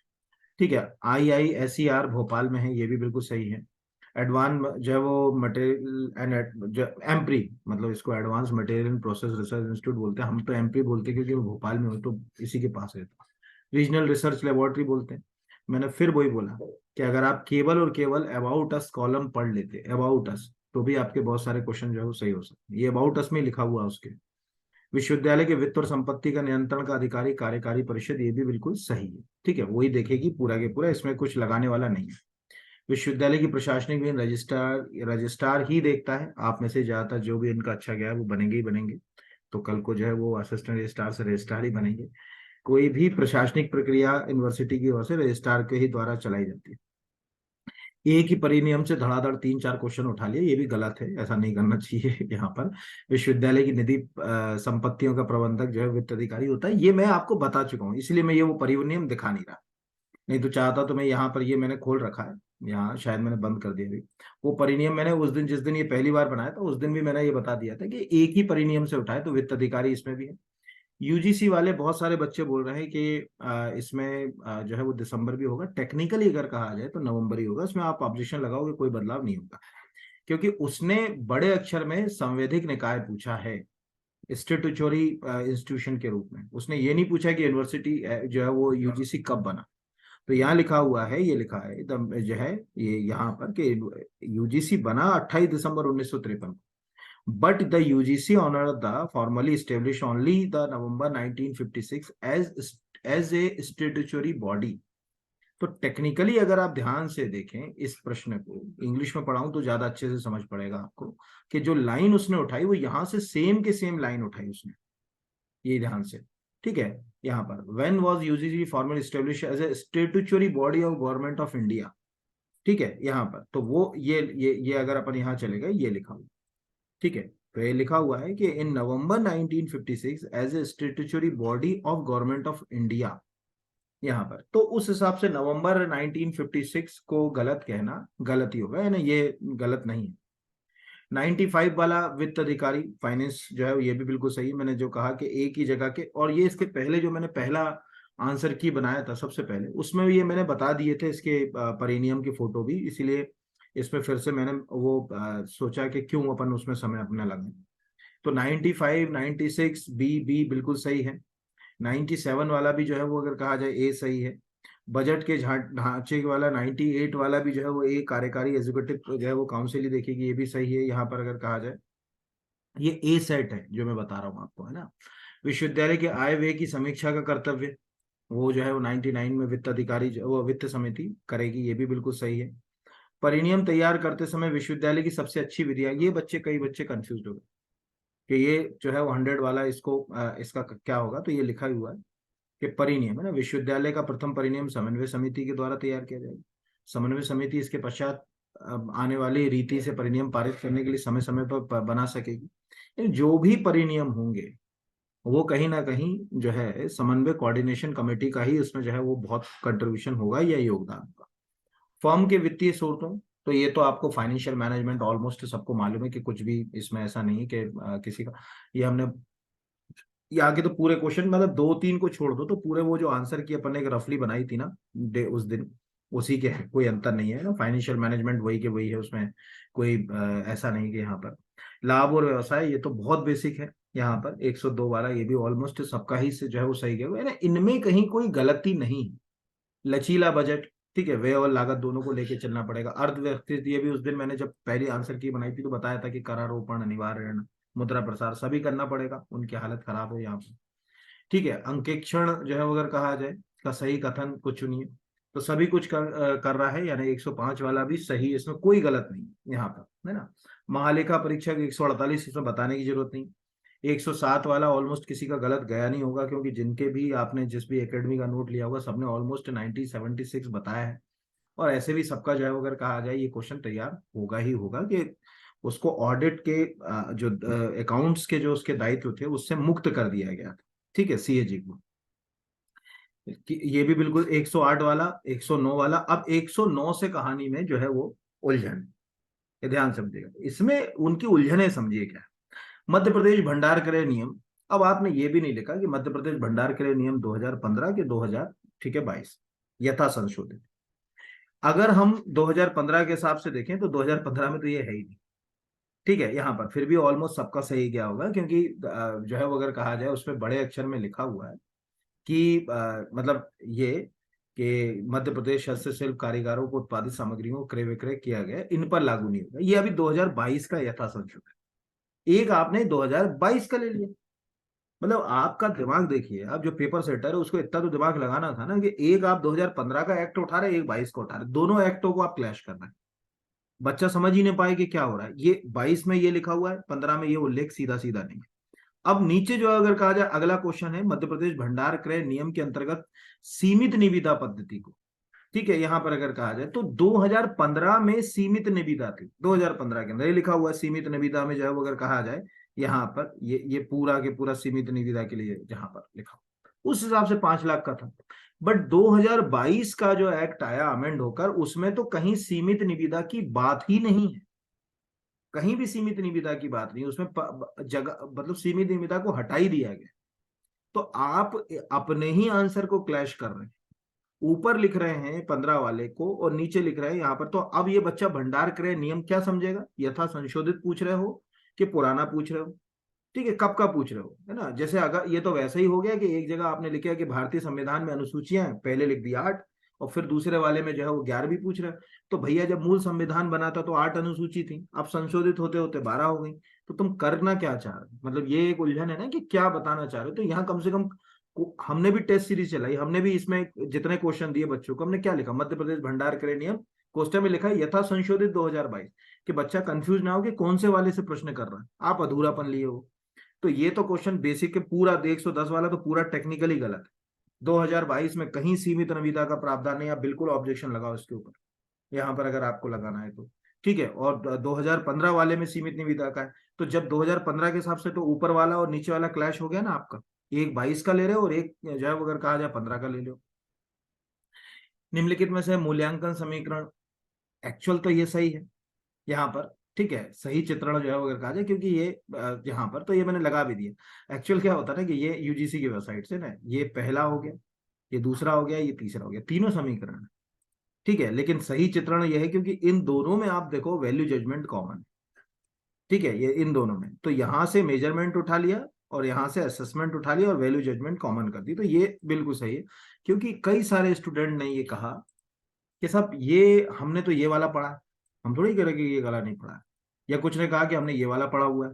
ठीक है, IISER भोपाल में है, ये भी बिल्कुल सही है। एडवांस जो है वो मटेरियल एंड जो एम्प्री, मतलब इसको advance material and process research institute बोलते हैं, हम तो एम्प्री बोलते हैं क्योंकि वो भोपाल में हो तो इसी के पास है। रीजनल रिसर्च लेबोरेटरी बोलते हैं। मैंने फिर वही बोला कि अगर आप केवल और केवल अबाउट अस कॉलम पढ़ लेते, अबाउट अस, तो भी आपके बहुत सारे क्वेश्चन जो है वो सही हो सकते हैं। ये अबाउट अस में लिखा हुआ है उसके। विश्वविद्यालय के वित्त और संपत्ति का नियंत्रण का अधिकारी कार्यकारी परिषद, ये भी बिल्कुल सही है। ठीक है, वही देखेगी पूरा के पूरा, इसमें कुछ लगाने वाला नहीं है। विश्वविद्यालय की प्रशासनिक भी रजिस्ट्रार रजिस्ट्रार ही देखता है। आप में से ज्यादातर जो भी इनका अच्छा गया है वो बनेंगे ही बनेंगे, तो कल को जो है वो असिस्टेंट रजिस्ट्रार से रजिस्ट्रार ही बनेंगे। कोई भी प्रशासनिक प्रक्रिया यूनिवर्सिटी की ओर से रजिस्ट्रार के ही द्वारा चलाई जाती है। एक ही परिनियम से धड़ाधड़ 3-4 क्वेश्चन उठा लिए, ये भी गलत है, ऐसा नहीं करना चाहिए। यहाँ पर विश्वविद्यालय की निधि संपत्तियों का प्रबंधक जो है वित्त अधिकारी होता है, ये मैं आपको बता चुका हूँ, इसलिए मैं ये वो परिनियम दिखा नहीं रहा। नहीं तो चाहता तो मैं यहाँ पर, ये मैंने खोल रखा है, यहाँ शायद मैंने बंद कर दिया अभी। वो परिनियम मैंने उस दिन, जिस दिन ये पहली बार बनाया था, उस दिन भी मैंने ये बता दिया था कि एक ही परिनियम से उठाए, तो वित्त अधिकारी इसमें भी है। यूजीसी वाले बहुत सारे बच्चे बोल रहे हैं कि इसमें जो है वो दिसंबर भी होगा, टेक्निकली अगर कहा जाए तो नवंबर ही होगा। इसमें आप ऑब्जेक्शन लगाओगे कोई बदलाव नहीं होगा, क्योंकि उसने बड़े अक्षर में संवैधिक निकाय पूछा है, स्टेटूटरी इंस्टीट्यूशन के रूप में। उसने ये नहीं पूछा कि यूनिवर्सिटी जो है वो यूजीसी कब बना। तो यहाँ लिखा हुआ है, ये लिखा है जो है ये यहाँ पर कि यूजीसी बना 28 दिसंबर 1953, but the UGC honour the formally establish only the November 1956 as a statutory body. तो टेक्निकली अगर आप ध्यान से देखें इस प्रश्न को, इंग्लिश में पढ़ाऊं तो ज्यादा अच्छे से समझ पड़ेगा आपको, कि जो लाइन उसने उठाई वो यहां से सेम के सेम लाइन उठाई उसने, ये ध्यान से, ठीक है। यहाँ पर when was UGC formally establish as a statutory body of government of India, ठीक है। यहाँ पर तो वो ये अगर अपन यहाँ चले गए, ये लिखा हुआ, ठीक है। तो ये लिखा हुआ है कि in November 1956 as a statutory body of government of India, यहाँ पर तो उस हिसाब से नवंबर 1956 को गलत कहना गलत ही होगा, है ना, ये गलत नहीं है। 95 वाला वित्त अधिकारी फाइनेंस जो है ये भी बिल्कुल सही, मैंने जो कहा कि एक ही जगह के, और ये इसके पहले जो मैंने पहला आंसर की बनाया था सबसे पहले, उसमें ये मैंने बता दिए थे इसके परिनियम की फोटो भी, इसीलिए इसमें फिर से मैंने वो सोचा कि क्यों अपन उसमें समय अपना लगाएं। तो 95, 96 बी बिल्कुल सही है। 97 वाला भी जो है वो अगर कहा जाए ए सही है। बजट के ढांचे वाला 98 वाला भी जो है वो ए कार्यकारी एग्जीक्यूटिव जो है वो काउंसिल ही देखेगी, ये भी सही है। यहाँ पर अगर कहा जाए ये ए सेट है जो मैं बता रहा हूँ आपको, है ना। विश्वविद्यालय के आय व्यय की समीक्षा का कर्तव्य वो जो है वो 99 में वित्त अधिकारी वो वित्त समिति करेगी, ये भी बिल्कुल सही है। परिनियम तैयार करते समय विश्वविद्यालय की सबसे अच्छी विधियां, ये बच्चे कई बच्चे कंफ्यूज हो गए कि ये जो है वो 100 वाला इसको इसका क्या होगा, तो ये लिखा ही हुआ है कि परिनियम, है ना, विश्वविद्यालय का प्रथम परिनियम समन्वय समिति के द्वारा तैयार किया जाएगा। समन्वय समिति इसके पश्चात आने वाली रीति से परिनियम पारित करने के लिए समय समय पर बना सकेगी। जो भी परिनियम होंगे वो कहीं ना कहीं जो है समन्वय कोऑर्डिनेशन कमेटी का ही उसमें जो है वो बहुत कंट्रीब्यूशन होगा या योगदान होगा। फर्म के वित्तीय स्रोतों, तो ये तो आपको फाइनेंशियल मैनेजमेंट ऑलमोस्ट सबको मालूम है कि कुछ भी इसमें ऐसा नहीं है कि किसी का, ये हमने ये आगे तो पूरे क्वेश्चन मतलब 2-3 को छोड़ दो तो पूरे वो जो आंसर की अपन ने एक रफली बनाई थी ना उस दिन, उसी के है, कोई अंतर नहीं है ना। फाइनेंशियल मैनेजमेंट वही के वही है, उसमें कोई ऐसा नहीं कि यहाँ पर लाभ और व्यवसाय, ये तो बहुत बेसिक है। यहाँ पर 102 वाला ये भी ऑलमोस्ट सबका ही से जो है वो सही गया है ना, इनमें कहीं कोई गलती नहीं है। लचीला बजट, ठीक है, व्यय और लागत दोनों को लेके चलना पड़ेगा। अर्थव्यवस्थित, ये भी उस दिन मैंने जब पहली आंसर की बनाई थी तो बताया था कि करारोपण, अनिवार्य ऋण, मुद्रा प्रसार सभी करना पड़ेगा, उनकी हालत खराब है यहाँ पे, ठीक है। अंकेक्षण जो है अगर कहा जाए का सही कथन कुछ चुनिए, तो सभी कुछ कर रहा है, यानी 105 वाला भी सही, इसमें कोई गलत नहीं यहाँ पर, है ना। महालेखा परीक्षक 148, इसमें बताने की जरूरत नहीं। 107 वाला ऑलमोस्ट किसी का गलत गया नहीं होगा, क्योंकि जिनके भी आपने जिस भी एकेडमी का नोट लिया होगा सबने ऑलमोस्ट 1976 बताया है। और ऐसे भी सबका जो है अगर कहा जाए ये क्वेश्चन तैयार होगा ही होगा कि उसको ऑडिट के जो अकाउंट्स के जो उसके दायित्व थे उससे मुक्त कर दिया गया था, ठीक है, सीएजी को। ये भी बिल्कुल 108 वाला, 109 वाला। अब 109 से कहानी में जो है वो उलझन, ये ध्यान समझिएगा, इसमें उनकी उलझने समझिए क्या। मध्य प्रदेश भंडार क्रय नियम, अब आपने ये भी नहीं लिखा कि मध्य प्रदेश भंडार क्रय नियम 2015 के 2000, ठीक है, 22 यथा संशोधित। अगर हम 2015 के हिसाब से देखें तो 2015 में तो ये है ही नहीं, ठीक है। यहाँ पर फिर भी ऑलमोस्ट सबका सही गया होगा, क्योंकि जो है वो अगर कहा जाए उसमें बड़े अक्षर में लिखा हुआ है कि मतलब ये कि मध्य प्रदेश हस्तशिल्प कारीगरों को उत्पादित सामग्रियों को क्रय विक्रय किया गया, इन पर लागू नहीं होगा। ये अभी 2022 का यथा संशोधन, एक आपने 2022 का ले लिया। मतलब आपका दिमाग देखिए, आप जो पेपर सेटर है उसको इतना तो दिमाग लगाना था ना कि एक आप 2015 का एक्ट उठा रहे, एक 22 का उठा रहे, दोनों एक्टों को आप क्लैश कर रहे हैं। बच्चा समझ ही नहीं पाए कि क्या हो रहा है। ये 22 में ये लिखा हुआ है, 15 में ये उल्लेख सीधा सीधा नहीं है। अब नीचे जो अगर कहा जाए अगला क्वेश्चन है मध्य प्रदेश भंडार क्रय नियम के अंतर्गत सीमित निविदा पद्धति को, ठीक है। यहां पर अगर कहा जाए तो 2015 में सीमित निविदा थी, 2015 के अंदर ये लिखा हुआ है सीमित निविदा में जो है वो अगर कहा जाए यहाँ पर ये पूरा के पूरा सीमित निविदा के लिए जहां पर लिखा उस हिसाब से 5 लाख का था। बट 2022 का जो एक्ट आया अमेंड होकर, उसमें तो कहीं सीमित निविदा की बात ही नहीं है, कहीं भी सीमित निविदा की बात नहीं, उसमें जगह मतलब सीमित निविदा को हटा ही दिया गया। तो आप अपने ही आंसर को क्लैश कर रहे हैं, ऊपर लिख रहे हैं 15 वाले को और नीचे लिख रहे हैं यहाँ पर। तो अब ये बच्चा भंडार क्रय नियम क्या समझेगा, यथा संशोधित पूछ रहे हो कि पुराना पूछ रहे हो, ठीक है, कब का पूछ रहे हो, है ना। जैसे अगर ये तो वैसा ही हो गया कि एक जगह आपने लिखा कि भारतीय संविधान में अनुसूचियां, पहले लिख दिया 8 और फिर दूसरे वाले में जो है वो 11वीं पूछ रहा है। तो भैया जब मूल संविधान बना था तो 8 अनुसूची थी, अब संशोधित होते होते 12 हो गई। तो तुम करना क्या चाह रहे हो, मतलब ये एक उलझन है ना कि क्या बताना चाह रहे हो। तो यहाँ कम से कम हमने भी टेस्ट सीरीज चलाई, हमने भी इसमें जितने क्वेश्चन दिए बच्चों को, हमने क्या लिखा, मध्य प्रदेश भंडार करे नियम, क्वेश्चन में लिखा है यथा संशोधित 2022, कि बच्चा कंफ्यूज ना हो कि कौन से वाले से प्रश्न कर रहा है, आप अधूरापन लिए हो। तो ये तो क्वेश्चन बेसिक के पूरा 110 वाला तो पूरा टेक्निकली गलत है। 2022 में कहीं सीमित निविदा का प्रावधान नहीं, आप बिल्कुल ऑब्जेक्शन लगाओ इसके ऊपर, यहाँ पर अगर आपको लगाना है तो ठीक है। और 2015 वाले में सीमित निविदा का है, तो जब 2015 के हिसाब से तो ऊपर वाला और नीचे वाला क्लैश हो गया ना आपका, एक 22 का ले रहे हो और एक जो है अगर कहा जाए 15 का ले लो। निम्नलिखित में से मूल्यांकन समीकरण, एक्चुअल तो ये सही है यहाँ पर, ठीक है, सही चित्रण जो है अगर कहा जाए, क्योंकि ये यहाँ पर तो ये मैंने लगा भी दिया। एक्चुअल क्या होता है ना कि ये यूजीसी की वेबसाइट से ना, ये पहला हो गया, ये दूसरा हो गया, ये तीसरा हो गया, तीनों समीकरण है, ठीक है। लेकिन सही चित्रण ये है क्योंकि इन दोनों में आप देखो वैल्यू जजमेंट कॉमन है, ठीक है, ये इन दोनों में, तो यहां से मेजरमेंट उठा लिया और यहां से असेसमेंट उठा लिया और वैल्यू जजमेंट कॉमन कर दी, तो ये बिल्कुल सही है। क्योंकि कई सारे स्टूडेंट ने ये कहा कि साहब ये हमने तो ये वाला पढ़ा है, हम थोड़ी कह रहे कि ये वाला नहीं पढ़ा है, या कुछ ने कहा कि हमने ये वाला पढ़ा हुआ है,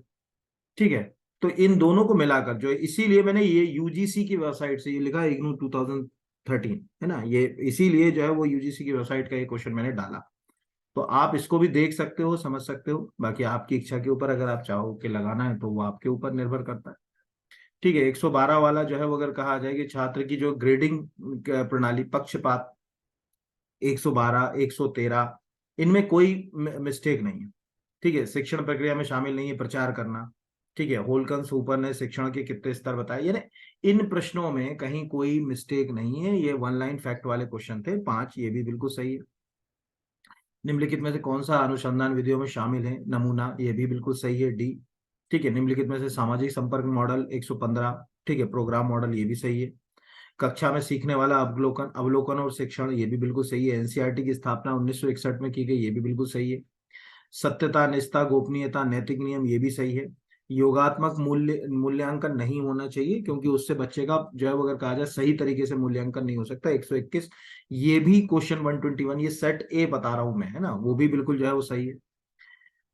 ठीक है। तो इन दोनों को मिलाकर जो है, इसीलिए मैंने ये यूजीसी की वेबसाइट से ये लिखा है, इग्नू 2013 है ना, ये इसीलिए जो है वो यूजीसी की वेबसाइट का ये क्वेश्चन मैंने डाला। तो आप इसको भी देख सकते हो, समझ सकते हो, बाकी आपकी इच्छा के ऊपर, अगर आप चाहो कि लगाना है तो वो आपके ऊपर निर्भर करता है, ठीक है। 112 वाला जो है वो अगर कहा जाए कि छात्र की जो ग्रेडिंग प्रणाली, पक्षपात, 112 113 इनमें कोई मिस्टेक नहीं है, ठीक है। शिक्षण प्रक्रिया में शामिल नहीं है प्रचार करना, ठीक है। होलकन सुपर ने शिक्षण के कितने स्तर बताए, यानी इन प्रश्नों में कहीं कोई मिस्टेक नहीं है, ये वन लाइन फैक्ट वाले क्वेश्चन थे 5, ये भी बिल्कुल सही है। निम्नलिखित में से कौन सा अनुसंधान विधियों में शामिल है, नमूना, ये भी बिल्कुल सही है, डी, ठीक है। निम्नलिखित में से सामाजिक संपर्क मॉडल 115, ठीक है, प्रोग्राम मॉडल, ये भी सही है। कक्षा में सीखने वाला अवलोकन अवलोकन और शिक्षण, ये भी बिल्कुल सही है। एनसीईआरटी की स्थापना 1961 में की गई, ये भी बिल्कुल सही है। सत्यता, निष्ठा, गोपनीयता, नैतिक नियम, ये भी सही है। योगात्मक मूल्यांकन नहीं होना चाहिए, क्योंकि उससे बच्चे का जो है अगर कहा जाए सही तरीके से मूल्यांकन नहीं हो सकता। 121, ये भी क्वेश्चन 121, ये सेट ए बता रहा हूं मैं, है ना, वो भी बिल्कुल जो है वो सही है।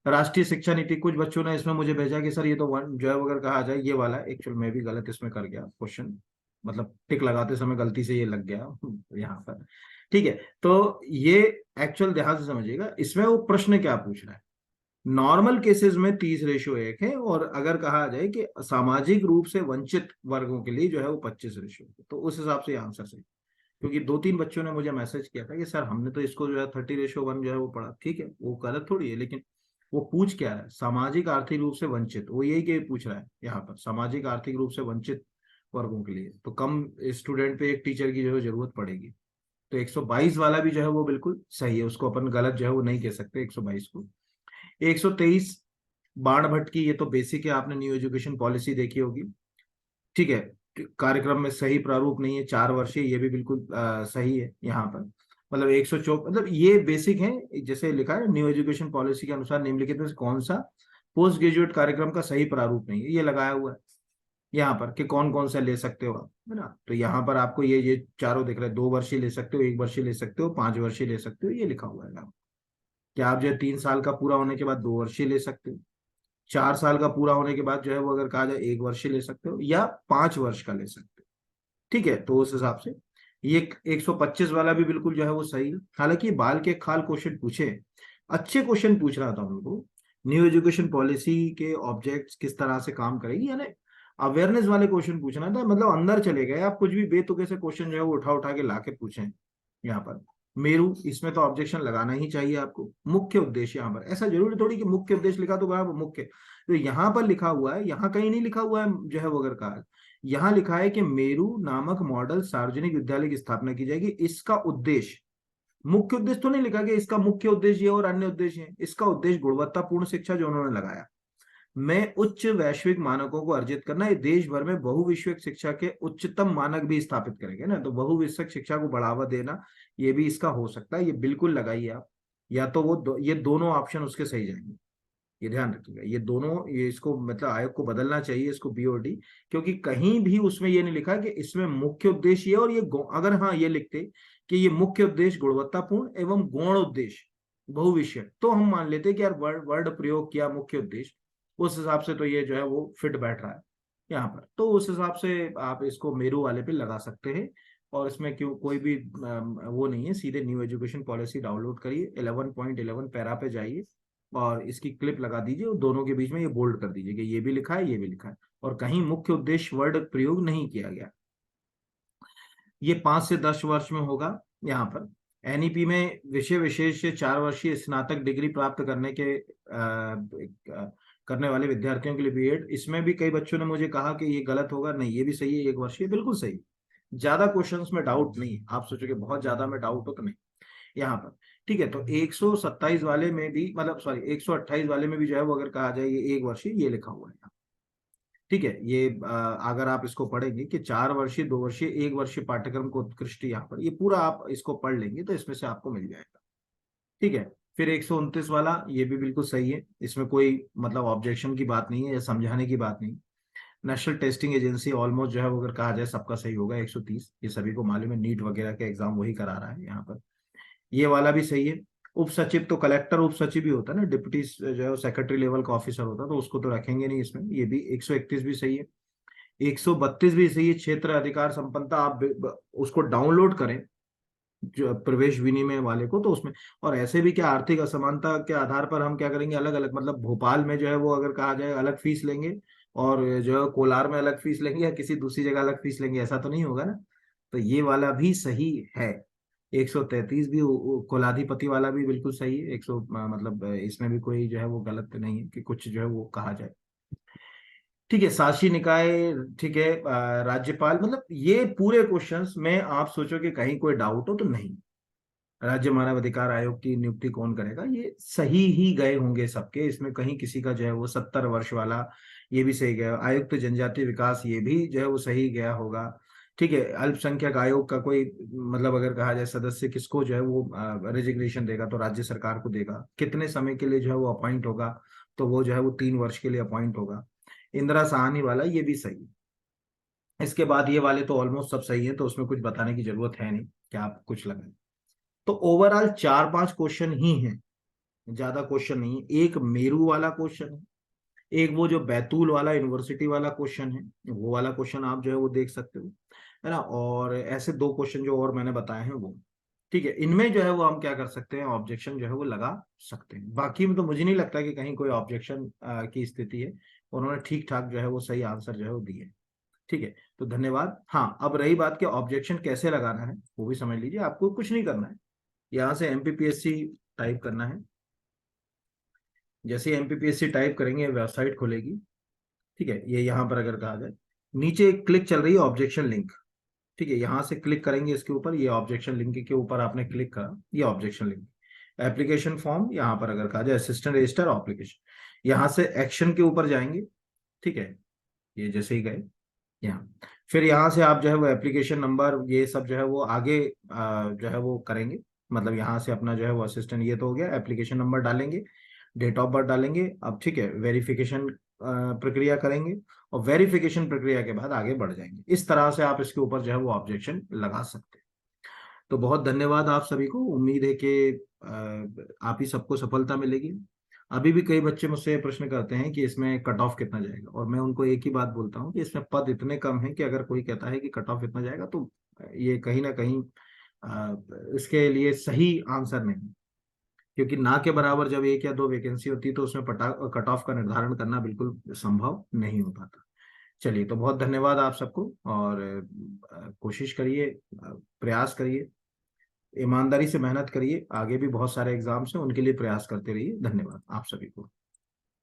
राष्ट्रीय शिक्षा नीति, कुछ बच्चों ने इसमें मुझे भेजा कि सर ये तो वन जो है अगर कहा जाए ये वाला, एक्चुअल में भी गलत इसमें कर गया क्वेश्चन, मतलब टिक लगाते समय गलती से ये लग गया यहाँ पर, ठीक है। तो ये एक्चुअल ध्यान से समझिएगा, इसमें वो प्रश्न क्या पूछ रहा है। नॉर्मल केसेस में 30:1 है, और अगर कहा जाए कि सामाजिक रूप से वंचित वर्गों के लिए जो है वो 25:1 है, तो उस हिसाब से आंसर सही। क्योंकि 2-3 बच्चों ने मुझे मैसेज किया था कि सर हमने तो इसको जो है 30:1 जो है वो पढ़ा, ठीक है, वो गलत थोड़ी है, लेकिन वो पूछ क्या रहा है, सामाजिक आर्थिक रूप से वंचित, वो यही के पूछ रहा है यहाँ पर, सामाजिक आर्थिक रूप से वंचित वर्गों के लिए तो कम स्टूडेंट पे एक टीचर की जो है जरूरत पड़ेगी। तो 122 वाला भी जो है वो बिल्कुल सही है, उसको अपन गलत जो है वो नहीं कह सकते 122 को। 123 बाण भट्ट की, ये तो बेसिक है, आपने न्यू एजुकेशन पॉलिसी देखी होगी, ठीक है। कार्यक्रम में सही प्रारूप नहीं है, 4 वर्षीय, ये भी बिल्कुल सही है यहाँ पर। मतलब 124, मतलब ये बेसिक है, जैसे लिखा है न्यू एजुकेशन पॉलिसी के अनुसार निम्नलिखित में से कौन सा पोस्ट ग्रेजुएट कार्यक्रम का सही प्रारूप नहीं है, ये लगाया हुआ है यहाँ पर कि कौन कौन सा ले सकते हो आप, है ना। तो यहाँ पर आपको ये चारों दिख रहे हैं, 2 वर्षीय ले सकते हो, 1 वर्षीय ले सकते हो, 5 वर्षीय ले सकते हो, ये लिखा हुआ है यहाँ। क्या आप जो है 3 साल का पूरा होने के बाद 2 वर्षीय ले सकते हो, 4 साल का पूरा होने के बाद जो है वो अगर कहा जाए 1 वर्षीय ले सकते हो, या 5 वर्ष का ले सकते हो, ठीक है। तो उस हिसाब से ये 125 वाला भी बिल्कुल जो है वो सही है। हालांकि बाल के खाल क्वेश्चन पूछे, अच्छे क्वेश्चन पूछ रहा था उनको, न्यू एजुकेशन पॉलिसी के ऑब्जेक्ट्स किस तरह से काम करेगी, यानी अवेयरनेस वाले क्वेश्चन पूछना था, मतलब अंदर चले गए आप, कुछ भी बेतुके से क्वेश्चन जो है वो उठा उठा के ला के पूछे यहाँ पर। मेरू, इसमें तो ऑब्जेक्शन लगाना ही चाहिए आपको। मुख्य उद्देश्य, यहाँ पर ऐसा जरूरी थोड़ी कि मुख्य उद्देश्य लिखा तो बराबर मुख्य, तो यहाँ पर लिखा हुआ है, यहाँ कहीं नहीं लिखा हुआ है जो है वो अगर कहा, यहाँ लिखा है कि मेरू नामक मॉडल सार्वजनिक विद्यालय की स्थापना की जाएगी, इसका उद्देश्य, मुख्य उद्देश्य तो नहीं लिखा कि इसका मुख्य उद्देश्य और अन्य उद्देश्य है, इसका उद्देश्य गुणवत्तापूर्ण शिक्षा जो उन्होंने लगाया में उच्च वैश्विक मानकों को अर्जित करना, ये देश भर में बहुविषयक शिक्षा के उच्चतम मानक भी स्थापित करेंगे ना, तो बहुविषयक शिक्षा को बढ़ावा देना, ये भी इसका हो सकता है, ये बिल्कुल लगाइए आप, या तो वो ये दोनों ऑप्शन उसके सही जाएंगे, ये ध्यान रखिएगा, ये दोनों, ये इसको मतलब आयोग को बदलना चाहिए इसको बीओडी, क्योंकि कहीं भी उसमें ये नहीं लिखा कि इसमें मुख्य उद्देश्य ये, और ये अगर हाँ ये लिखते कि ये मुख्य उद्देश्य गुणवत्तापूर्ण एवं गौण उद्देश्य बहुविषय, तो हम मान लेते हैं कि यार वर्ड प्रयोग किया मुख्य उद्देश्य, उस हिसाब से तो ये जो है वो फिट बैठ रहा है यहाँ पर। तो उस हिसाब से आप इसको मेरू वाले पे लगा सकते हैं, और इसमें क्यों कोई भी वो नहीं है, सीधे न्यू एजुकेशन पॉलिसी डाउनलोड करिए, 11.11 पैरा पे जाइए और इसकी क्लिप लगा दीजिए और दोनों के बीच में ये बोल्ड कर दीजिए कि ये भी लिखा है, ये भी लिखा है, और कहीं मुख्य उद्देश्य वर्ड प्रयोग नहीं किया गया। ये 5 से 10 वर्ष में होगा। यहाँ पर एनईपी में विषय विशेष से 4 वर्षीय स्नातक डिग्री प्राप्त करने वाले विद्यार्थियों के लिए बीएड। इसमें भी कई बच्चों ने मुझे कहा कि ये गलत होगा, नहीं ये भी सही है, 1 वर्षीय बिल्कुल सही। ज्यादा क्वेश्चंस में डाउट नहीं है, आप सोचोगे बहुत ज्यादा में डाउट हो तो नहीं यहाँ पर। ठीक है, तो 127 वाले में भी, मतलब सॉरी 128 वाले में भी जो है वो अगर कहा जाए ये 1 वर्षीय, ये लिखा हुआ है यहाँ। ठीक है, ये अगर आप इसको पढ़ेंगे कि 4 वर्षीय, 2 वर्षीय, 1 वर्षीय पाठ्यक्रम को उत्कृष्ट, यहाँ पर ये पूरा आप इसको पढ़ लेंगे तो इसमें से आपको मिल जाएगा। ठीक है, फिर 129 वाला ये भी बिल्कुल सही है, इसमें कोई मतलब ऑब्जेक्शन की बात नहीं है या समझाने की बात नहीं। नेशनल टेस्टिंग एजेंसी ऑलमोस्ट जो है वो अगर कहा जाए सबका सही होगा, 130, ये सभी को मालूम है, नीट वगैरह के एग्जाम वही करा रहा है यहाँ पर। ये वाला भी सही है। उप सचिव तो कलेक्टर उप सचिव भी होता है ना, डिप्टी जो है सेक्रेटरी लेवल का ऑफिसर होता है, तो उसको तो रखेंगे नहीं इसमें। ये भी 131 भी सही है, 132 भी सही है। क्षेत्र अधिकार संपन्नता आप उसको डाउनलोड करें जो प्रवेश विनिमय वाले को, तो उसमें, और ऐसे भी क्या आर्थिक असमानता के आधार पर हम क्या करेंगे, अलग अलग, मतलब भोपाल में जो है वो अगर कहा जाए अलग फीस लेंगे और जो है कोलार में अलग फीस लेंगे या किसी दूसरी जगह अलग फीस लेंगे, ऐसा तो नहीं होगा ना। तो ये वाला भी सही है। 133 भी कुलाधिपति वाला भी बिल्कुल सही है। 100 मतलब इसमें भी कोई जो है वो गलत नहीं है कि कुछ जो है वो कहा जाए। ठीक है, शासी निकाय, ठीक है, राज्यपाल, मतलब ये पूरे क्वेश्चंस में आप सोचो कि कहीं कोई डाउट हो तो नहीं। राज्य मानव अधिकार आयोग की नियुक्ति कौन करेगा, ये सही ही गए होंगे सबके, इसमें कहीं किसी का जो है वो 70 वर्ष वाला ये भी सही गया। आयुक्त जनजातीय विकास ये भी जो है वो सही गया होगा। ठीक है, अल्पसंख्यक आयोग का कोई मतलब अगर कहा जाए सदस्य किसको जो है वो रेजिग्नेशन देगा, तो राज्य सरकार को देगा। कितने समय के लिए जो है वो अपॉइंट होगा, तो वो जो है वो 3 वर्ष के लिए अपॉइंट होगा। इंदिरा साहनी वाला ये भी सही है। इसके बाद ये वाले तो ऑलमोस्ट सब सही है, तो उसमें कुछ बताने की जरूरत है नहीं, क्या आप कुछ लगाए। तो ओवरऑल 4-5 क्वेश्चन ही हैं, ज्यादा क्वेश्चन नहीं है। एक मेरू वाला क्वेश्चन है, एक वो जो बैतूल वाला यूनिवर्सिटी वाला क्वेश्चन है, वो वाला क्वेश्चन आप जो है वो देख सकते हो, है ना। और ऐसे 2 क्वेश्चन जो और मैंने बताए हैं वो। ठीक है, इनमें जो है वो हम क्या कर सकते हैं, ऑब्जेक्शन जो है वो लगा सकते हैं। बाकी में तो मुझे नहीं लगता कि कहीं कोई ऑब्जेक्शन की स्थिति है। उन्होंने ठीक ठाक जो है वो सही आंसर जो है वो दिए। ठीक है, तो धन्यवाद। हाँ, अब रही बात कि ऑब्जेक्शन कैसे लगाना है, वो भी समझ लीजिए। आपको कुछ नहीं करना है, यहाँ से एमपीपीएससी टाइप करना है। जैसे एमपीपीएससी टाइप करेंगे वेबसाइट खुलेगी। ठीक है, ये यहाँ पर अगर कहा जाए, नीचे एक क्लिक चल रही है ऑब्जेक्शन लिंक। ठीक है, यहाँ से क्लिक करेंगे इसके ऊपर, ये ऑब्जेक्शन लिंक के ऊपर आपने क्लिक करा, ये ऑब्जेक्शन लिंक। एप्लीकेशन फॉर्म, यहाँ पर अगर कहा जाए असिस्टेंट रजिस्टर एप्लीकेशन, यहाँ से एक्शन के ऊपर जाएंगे। ठीक है, ये जैसे ही गए यहाँ, फिर यहाँ से आप जो है वो एप्लीकेशन नंबर ये सब जो है वो आगे जो है वो करेंगे। मतलब यहाँ से अपना जो है वो असिस्टेंट, ये तो हो गया, एप्लीकेशन नंबर डालेंगे, डेट ऑफ बर्थ डालेंगे। अब ठीक है, वेरिफिकेशन प्रक्रिया करेंगे, और वेरिफिकेशन प्रक्रिया के बाद आगे बढ़ जाएंगे। इस तरह से आप इसके ऊपर जो है वो ऑब्जेक्शन लगा सकते हैं। तो बहुत धन्यवाद आप सभी को, उम्मीद है कि आप ही सबको सफलता मिलेगी। अभी भी कई बच्चे मुझसे प्रश्न करते हैं कि इसमें कट ऑफ कितना जाएगा, और मैं उनको एक ही बात बोलता हूँ कि इसमें पद इतने कम है कि अगर कोई कहता है कि कट ऑफ इतना जाएगा, तो ये कहीं ना कहीं इसके लिए सही आंसर नहीं। क्योंकि ना के बराबर जब 1 या 2 वैकेंसी होती है, तो उसमें कट ऑफ का निर्धारण करना बिल्कुल संभव नहीं हो पाता। चलिए, तो बहुत धन्यवाद आप सबको, और कोशिश करिए, प्रयास करिए, ईमानदारी से मेहनत करिए। आगे भी बहुत सारे एग्जाम्स हैं, उनके लिए प्रयास करते रहिए। धन्यवाद आप सभी को।